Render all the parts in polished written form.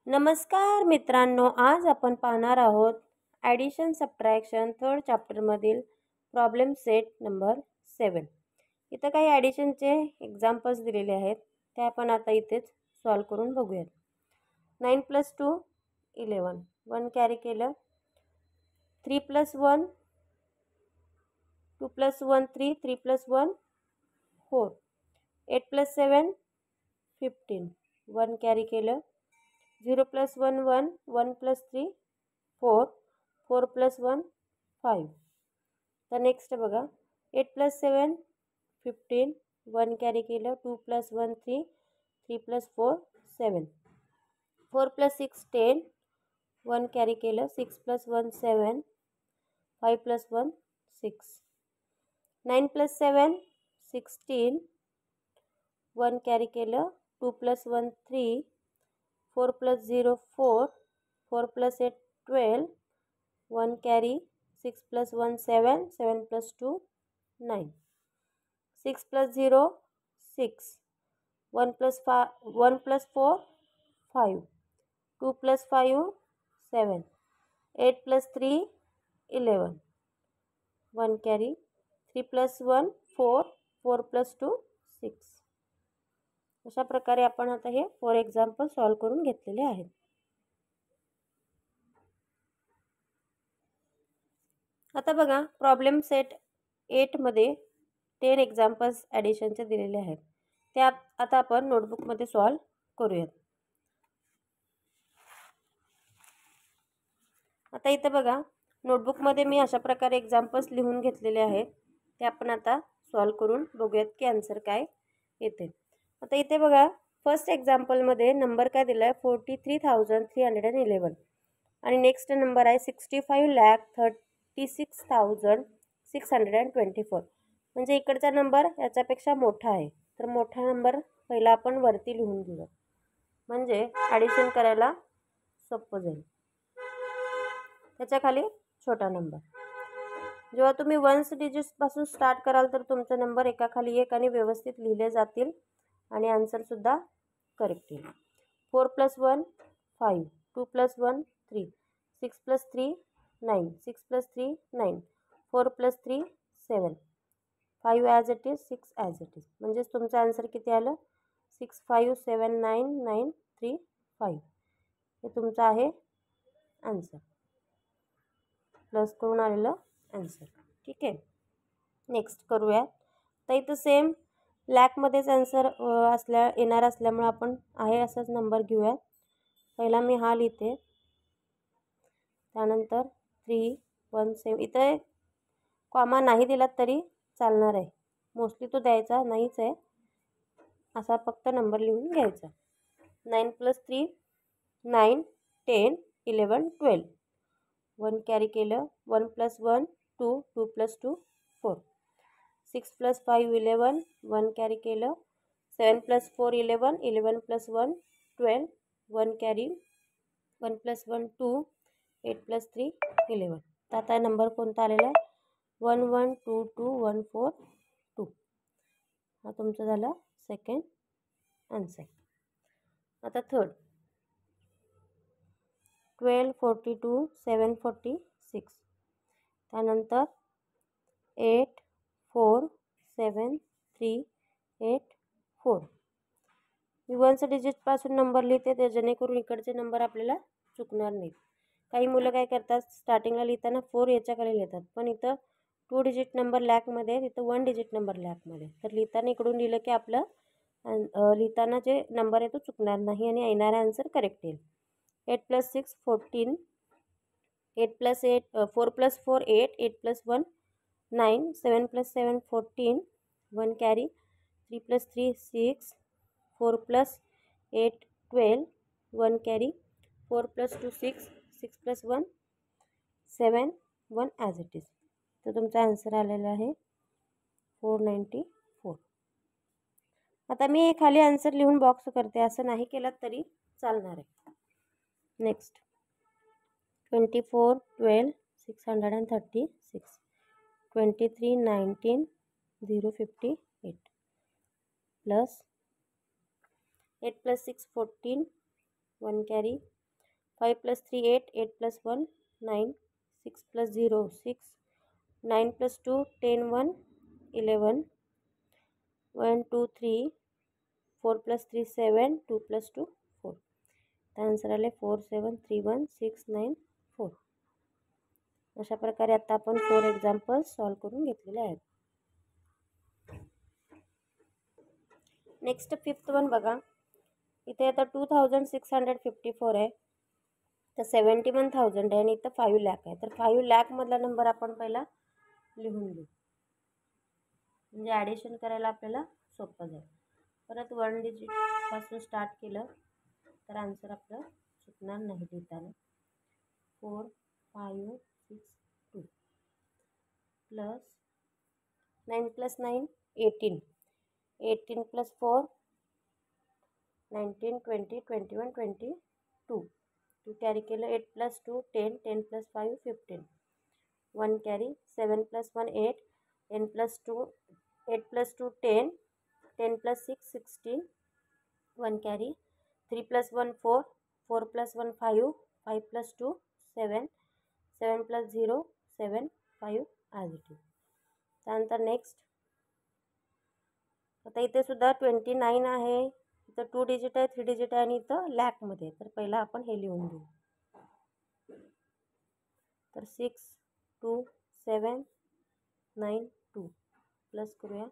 नमस्कार मित्रांनो, आज आपण पाहणार आहोत ॲडिशन सबट्रॅक्शन थर्ड चॅप्टरमधील प्रॉब्लेम सेट नंबर 7. इथं काही ॲडिशनचे एक्झाम्पल्स दिलेले आहेत, ते आपण आता इथेच सॉल्व करून बघूयात. 9 + 2 11, 1 कॅरी केलं. 3 + 1 2 + 1 3, 3 + 1 4. 8 + 7 15, 1 कॅरी केलं. 0 + 1 1, 1 + 3 4, 4 + 1 5. तर नेक्स्ट बघा, 8 + 7 15, 1 कॅरी केलं. 2 + 1 3, 3 + 4 7, 4 + 6 10, 1 कॅरी केलं. 6 + 1 7, 5 + 1 6. 9 + 7 16, 1 कॅरी केलं. 2 + 1 3, 4 + 0 4, 4 + 8 12, 1 कॅरी. 6 + 1 7, 7 + 2 9. 6 + 0 6, 1 + 4 5, 2 + 5 7, 8 + 3 11, 1 कॅरी. 3 + 1 4, 4 + 2 6. अशा प्रकारे आपण आता हे 4 एक्झाम्पल सॉल्व करून घेतलेले आहेत. आता बघा, प्रॉब्लेम सेट 8मध्ये 10 एक्झाम्पल्स ॲडिशनचे दिलेले आहेत, ते आता आपण नोटबुकमध्ये सॉल्व करूयात. आता इथं बघा, नोटबुकमध्ये मी अशा प्रकारे एक्झाम्पल्स लिहून घेतलेले आहेत, ते आपण आता सॉल्व करून बघूयात की आन्सर काय येते. आता इथे बघा, फर्स्ट एक्झाम्पलमध्ये नंबर काय दिला आहे 43,311 आणि नेक्स्ट नंबर आहे 65,36,624. म्हणजे इकडचा नंबर याच्यापेक्षा मोठा आहे, तर मोठा नंबर पहिला आपण वरती लिहून घेऊ, म्हणजे ॲडिशन करायला सोपं जाईल. त्याच्या खाली छोटा नंबर. जेव्हा तुम्ही 1 डिजिट्सपासून स्टार्ट कराल तर तुमचा नंबर एकाखाली एक आणि व्यवस्थित लिहिले जातील आणि आन्सरसुद्धा करेक्ट येईल. 4 + 1 5, 2 + 1 3, 6 + 3 9, 6 + 3 9, 4 + 3 7, 5 as it is, 6 as it is. म्हणजेच तुमचं आन्सर किती आलं 657993 हे तुमचं आहे आन्सर, प्लस करून आलेलं आन्सर. ठीक आहे, नेक्स्ट करूया. तर इथं सेम लॅकमध्येच आन्सर येणार असल्यामुळे आपण आहे असाच नंबर घेऊयात. पहिला मी हा लिहिते, त्यानंतर 3 1 7. इथं कॉमा नाही दिलात तरी चालणार आहे, मोस्टली तो द्यायचा नाहीच आहे, असा फक्त नंबर लिहून घ्यायचा. 9 + 3 9, 10 11 12, 1 कॅरी केलं. 1 + 1 2, 2 + 2 4, 6 + 5 11, 1 कॅरी केलं. 7 + 4 11, 11 + 1 12, 1 कॅरी. 1 + 1 2, 8 + 3 11. तर आता नंबर कोणता आलेला आहे 1 1 2 2 1 4 2. हा तुमचा झाला सेकंड आन्सर. आता थर्ड 12 42 746, त्यानंतर 8 4 7 3 8 4. मी 1 डिजिटपासून नंबर लिहिते, ते जेणेकरून इकडचे नंबर आपल्याला चुकणार नाहीत. काही मुलं काय करतात, स्टार्टिंगला लिहिताना 4 याच्याकडे लिहितात, पण इथं 2 डिजिट नंबर लॅकमध्ये, तिथं 1 डिजिट नंबर लॅकमध्ये. तर लिहिताना इकडून लिहिलं की आपलं लिहिताना जे नंबर आहे तो चुकणार नाही आणि येणारा आन्सर करेक्ट येईल. 8 + 6 14, 8 + 8 4 + 4 8, 8 + 1 9, 7 + 7 14, 1 carry. 3 + 3 6, 4 + 8 12, 1 carry. 4 + 2 6, 6 + 1 7, 1 as it is. तर तुमचा आन्सर आलेला आहे 494. आता मी हे खाली आन्सर लिहून बॉक्स करते, असं नाही केलं तरी चालणार आहे. Next 24 12 636, 23 19 058, plus 8 + 6 14, 1 carry. 5 plus 3 8, 8 plus 1 9, 6 plus 0 6, 9 plus 2 10 1 11, 1 2 3 4 plus 3 7, 2 plus 2 4. तर आन्सर आले 4 7 3 1 6 9 4. अशा प्रकारे आता आपण 4 एक्झाम्पल्स सॉल्व करून घेतलेले आहेत. नेक्स्ट 5th वन बघा. इथे आता 2654 आहे, तर 71,000 आहे आणि इथं 5 लाख आहे. तर 5 लाखमधला नंबर आपण पहिला लिहून घेऊ, म्हणजे ॲडिशन करायला आपल्याला सोपं जाईल. परत 1 डिजिटपासून स्टार्ट केलं तर आन्सर आपलं चुकणार नाही लिहिताना. 4 5 6 2 प्लस 9 plus 9 18, 18 plus 4 19 20 21 22, 2 कॅरी केलं. 8 plus 2 10, 10 plus 5 15, 1 carry. 7 plus 1 8, 10 plus 2 8 plus 2 10, 10 plus 6 16, 1 carry. 3 plus 1 4, 4 plus 1 5, 5 plus 2 7, 7 plus 0 7 5 as it is. त्यानंतर नेक्स्ट आता इथे सुद्धा 29 आहे, इथं 2 डिजिट आहे 3 डिजिट आहे आणि इथं लॅकमध्ये. तर पहिला आपण हे लिहून घेऊ. तर 6 2 7 9 2 प्लस करूया.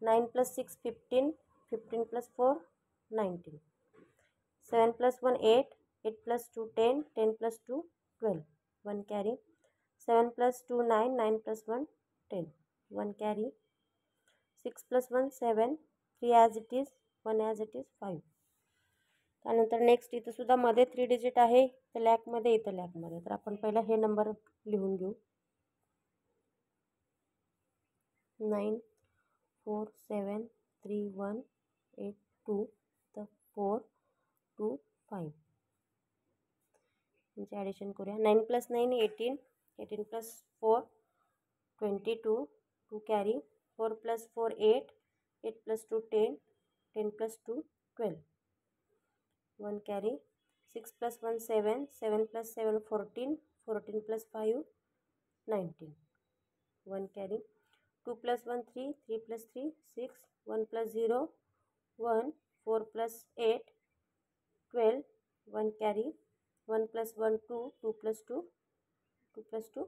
9 plus 6 15, 15 plus 4 19, 7 plus 1 8, 8 plus 2 10, 10 plus 2 12, 1 carry. 7 plus 2 9, 9 plus 1 10, 1 carry. 6 plus 1 7, 3 as it is, 1 as it is 5. त्यानंतर नेक्स्ट इथं सुद्धा मध्ये 3 डिजिट आहे, तर लॅकमध्ये इथं लॅकमध्ये. तर आपण पहिला हे नंबर लिहून घेऊ. 9 4 7 3 1 8 2, तर 4 2 5. म्हणजे ॲडिशन करूया. 9 plus 9 18, 18 plus 4 22, 2 carry. 4 plus 4 8, 8 plus 2 10, 10 plus 2 12, 1 carry. 6 plus 1 7, 7 plus 7 14, 14 plus 5 19, 1 carry. 2 plus 1 3, 3 plus 3 6, 1 plus 0 1, 4 plus 8 12, 1 carry. 1 plus 1 2, 2 plus 2 2 plus 2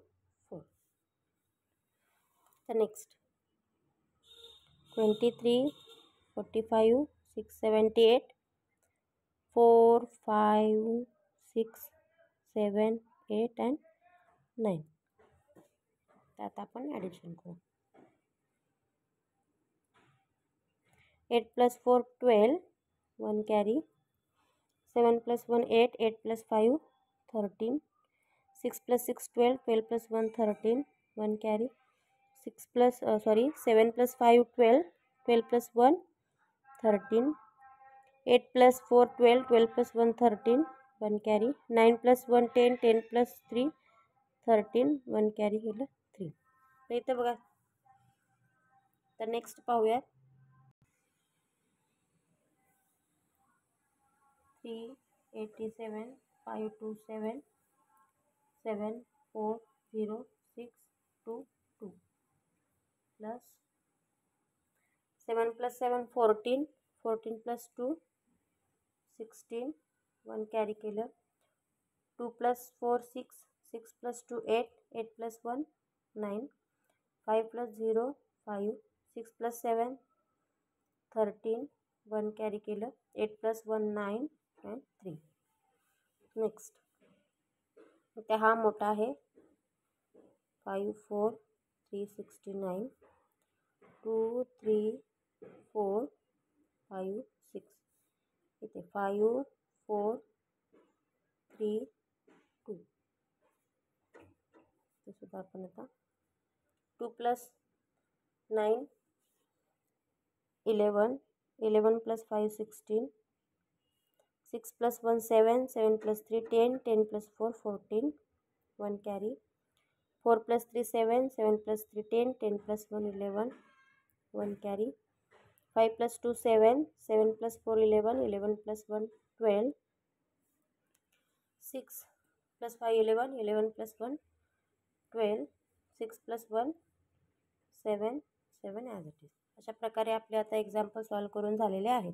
4. तर नेक्स्ट 23 45 6 78, 4 5 6 7 8 and 9. त्यात आपण ॲडिशन करू. 8 plus 4 12, 1 carry. 7 plus 1 8, 8 plus 5 13, 6 plus 6 12, 12 plus 1 13, 1 carry. 7 plus 5 12, 12 plus 1 13, 8 plus 4 12, 12 plus 1 13, 1 carry. 9 plus 1 10, 10 plus 3 13, 1 carry केलं 3. तर इथं बघा. तर next पाहूया. 387 527 7 4 0 6 2 2 प्लस 7 plus 7 14, 14 plus 2 16, 1 कॅरी केलं. 2 plus 4 6, 6 plus 2 8, 8 plus 1 9, 5 plus 0 5, 6 plus 7 13, 1 carry केलं. 8 plus 1 9 and 3. नेक्स्ट इथे हा मोठा आहे 5 4 369, 2 3 4 5 6. इथे 5 4 3 2. ते सुद्धा आपण आता 2 plus 9 11, 11 plus 5 16, 6 plus 1 7, 7 plus 3 10, 10 plus 4 14, 1 carry. 4 plus 3 7, 7 plus 3 10, 10 plus 1 11, 1 carry. 5 plus 2 7, 7 plus 4 11, 11 plus 1 12, 6 + 5 11, 11 + 1 12, 6 + 1 7, 7 as it is. अशा प्रकारे आपले आता एक्झाम्पल सॉल्व करून झालेले आहेत.